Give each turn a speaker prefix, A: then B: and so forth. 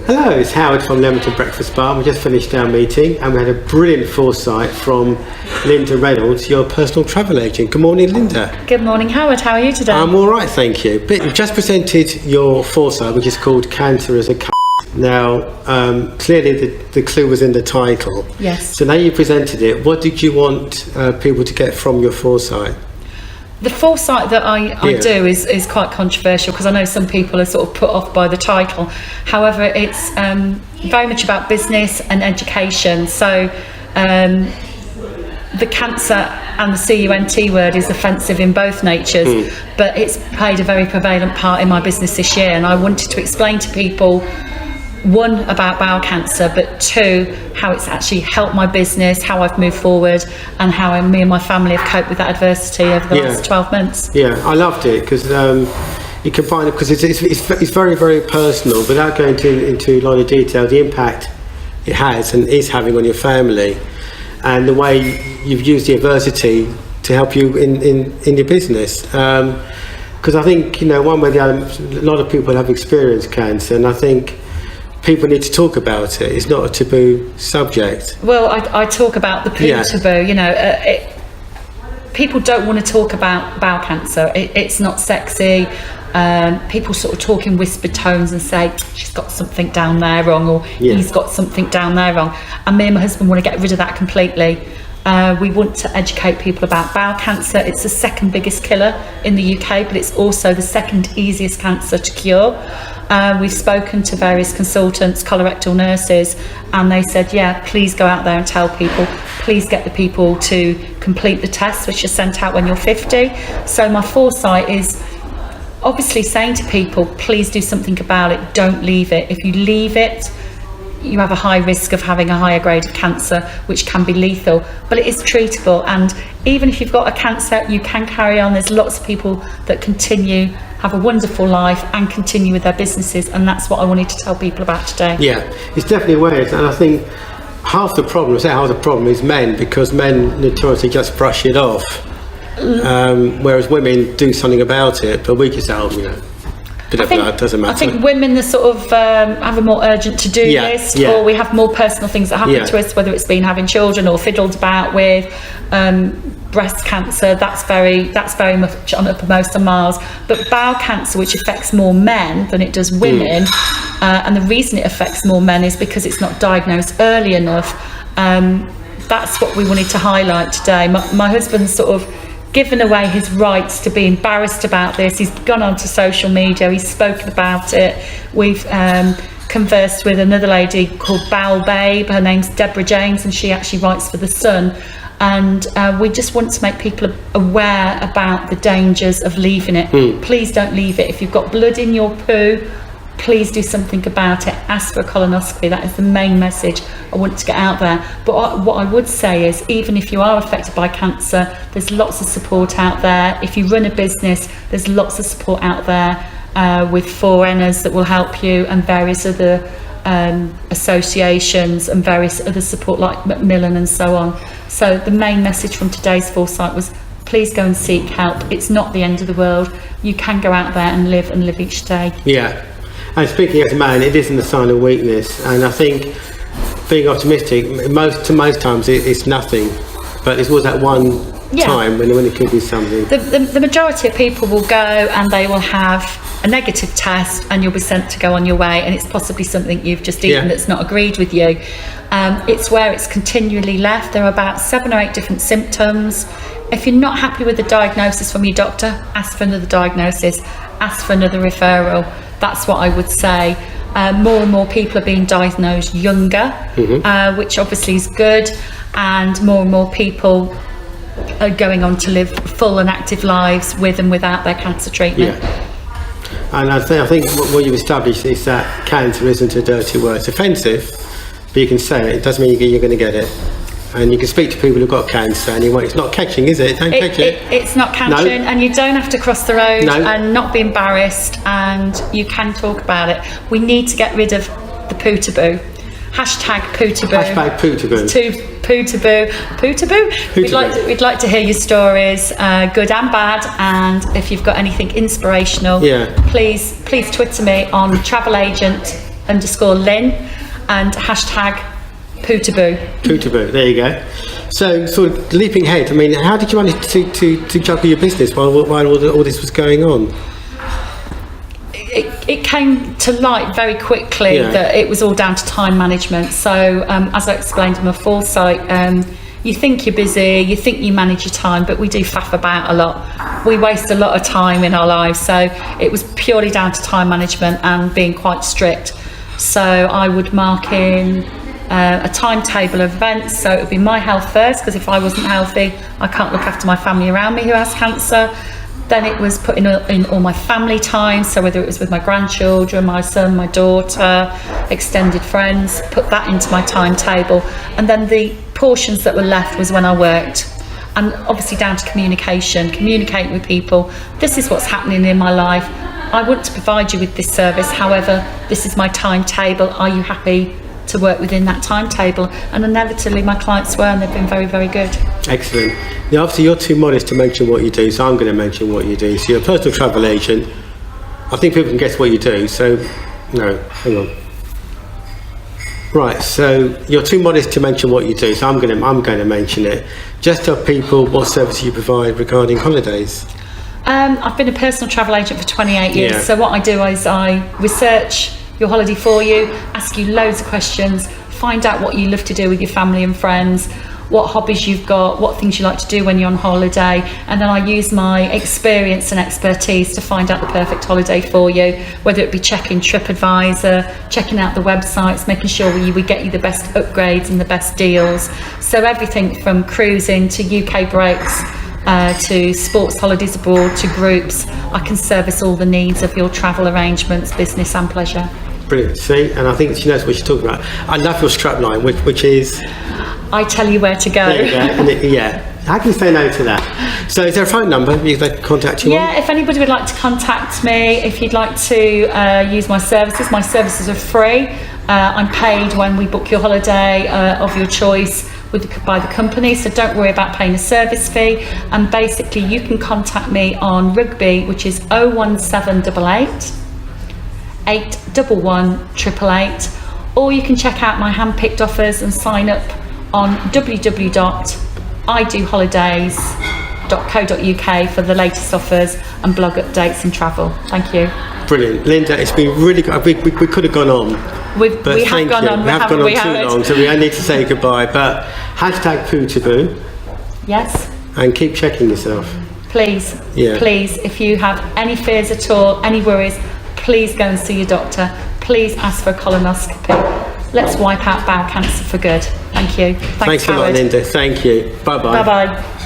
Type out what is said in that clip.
A: Hello, it's Howard from Leamington Breakfast Bar. We just finished our meeting and we had a brilliant foresight from Linda Reynolds, your personal travel agent. Good morning, Linda.
B: Good morning, Howard. How are you today?
A: I'm all right, thank you. But you've just presented your foresight, which is called Cancer as a Now, clearly the clue was in the title.
B: Yes.
A: So now you presented it. What did you want people to get from your foresight?
B: The foresight that I do is quite controversial because I know some people are sort of put off by the title. However, it's very much about business and education. So the cancer and the CUNT word is offensive in both natures, but it's played a very prevalent part in my business this year, and I wanted to explain to people, one, about bowel cancer, but two, how it's actually helped my business, how I've moved forward, and how me and my family have coped with that adversity over the last 12 months.
A: Yeah, I loved it because you can find it, because it's very, very personal. Without going into a lot of detail, the impact it has and is having on your family, and the way you've used the adversity to help you in your business. Because I think, one way or the other, a lot of people have experienced cancer, and I think people need to talk about it. It's not a taboo subject.
B: Well, I talk about the taboo. People don't want to talk about bowel cancer. It's not sexy. People sort of talk in whispered tones and say, she's got something down there wrong, or he's got something down there wrong. And me and my husband want to get rid of that completely. We want to educate people about bowel cancer. It's the second biggest killer in the UK, but it's also the second easiest cancer to cure. We've spoken to various consultants, colorectal nurses, and they said, please go out there and tell people, please get the people to complete the tests, which are sent out when you're 50. So my foresight is obviously saying to people, please do something about it, don't leave it. If you leave it, you have a high risk of having a higher grade of cancer, which can be lethal, but it is treatable. And even if you've got a cancer, you can carry on. There's lots of people that continue, have a wonderful life and continue with their businesses, and that's what I wanted to tell people about today. Yeah,
A: it's definitely weird, and I think half the problem is men, because men notoriously just brush it off, whereas women do something about it, but we just doesn't matter.
B: I think women are sort of have a more urgent to-do list, or we have more personal things that happen to us, whether it's been having children or fiddled about with. Breast cancer, that's very much on uppermost on Mars. But bowel cancer, which affects more men than it does women, and the reason it affects more men is because it's not diagnosed early enough. That's what we wanted to highlight today. My husband's sort of given away his rights to be embarrassed about this. He's gone onto social media, he's spoken about it. We've conversed with another lady called Bowel Babe. Her name's Deborah James, and she actually writes for The Sun. And we just want to make people aware about the dangers of leaving it. Please don't leave it. If you've got blood in your poo, please do something about it. Ask for a colonoscopy. That is the main message I want to get out there. But what I would say is, even if you are affected by cancer, there's lots of support out there. If you run a business, there's lots of support out there with foreigners that will help you, and various other associations and various other support like Macmillan and so on. So the main message from today's foresight was, please go and seek help. It's not the end of the world. You can go out there and live each day.
A: Yeah. And speaking as a man, it isn't a sign of weakness, and I think being optimistic, most times it's nothing, but it's always that one time when it could be something.
B: The majority of people will go and they will have a negative test, and you'll be sent to go on your way, and it's possibly something you've just eaten that's not agreed with you. It's where it's continually left. There are about 7 or 8 different symptoms. If you're not happy with the diagnosis from your doctor, ask for another diagnosis, ask for another referral. That's what I would say. More and more people are being diagnosed younger, which obviously is good, and more people are going on to live full and active lives with and without their cancer treatment.
A: And I think what you've established is that cancer isn't a dirty word. It's offensive, but you can say it. It doesn't mean you're going to get it. And you can speak to people who've got cancer, and it's not catching, is it? Don't catch it.
B: It's not catching, and you don't have to cross the road and not be embarrassed, and you can talk about it. We need to get rid of the poo taboo. Hashtag poo taboo.
A: Hashtag poo taboo.
B: Poo taboo. Poo taboo. We'd like to hear your stories, good and bad, and if you've got anything inspirational, please Twitter me on Travel Agent _Lynn and hashtag Pootaboo.
A: Pootaboo, there you go. So, sort of leaping ahead, I mean, how did you manage to juggle your business while all this was going on?
B: It came to light very quickly that it was all down to time management. So, as I explained in my foresight, you think you're busy, you think you manage your time, but we do faff about a lot. We waste a lot of time in our lives. So it was purely down to time management and being quite strict. So I would mark in a timetable of events. So it would be my health first, because if I wasn't healthy, I can't look after my family around me who has cancer. Then it was putting in all my family time, so whether it was with my grandchildren, my son, my daughter, extended friends, put that into my timetable. And then the portions that were left was when I worked. And obviously down to communicating with people. This is what's happening in my life. I want to provide you with this service, however, this is my timetable. Are you happy to work within that timetable? And inevitably my clients were, and they've been very, very good.
A: Excellent. Now, obviously you're too modest to mention what you do, so I'm going to mention what you do. So you're a personal travel agent. I think people can guess what you do, so no, hang on. Right, so you're too modest to mention what you do, so I'm going to mention it. Just tell people what service you provide regarding holidays.
B: I've been a personal travel agent for 28 years, so what I do is I research your holiday for you, ask you loads of questions, find out what you love to do with your family and friends, what hobbies you've got, what things you like to do when you're on holiday, and then I use my experience and expertise to find out the perfect holiday for you, whether it be checking TripAdvisor, checking out the websites, making sure we get you the best upgrades and the best deals. So everything from cruising to UK breaks, to sports holidays abroad, to groups, I can service all the needs of your travel arrangements, business and pleasure.
A: Brilliant. See, and I think she knows what she's talking about. I love your strapline, which is...
B: I tell you where to go.
A: There you go. How can you say no to that? So is there a phone number they can contact you on?
B: Yeah, if anybody would like to contact me, if you'd like to use my services are free. I'm paid when we book your holiday of your choice by the company, so don't worry about paying a service fee. And basically you can contact me on Rugby, which is 01788 811 888, or you can check out my hand-picked offers and sign up on www.idoholidays.co.uk for the latest offers and blog updates and travel. Thank you.
A: Brilliant. Linda, it's been really good. We could have gone on.
B: We have gone on
A: too long, so we need to say goodbye. But hashtag Pootaboo.
B: Yes.
A: And keep checking yourself.
B: Please, please, if you have any fears at all, any worries, please go and see your doctor. Please ask for a colonoscopy. Let's wipe out bowel cancer for good. Thank you.
A: Thanks a lot, Linda. Thank you. Bye-bye.
B: Bye-bye.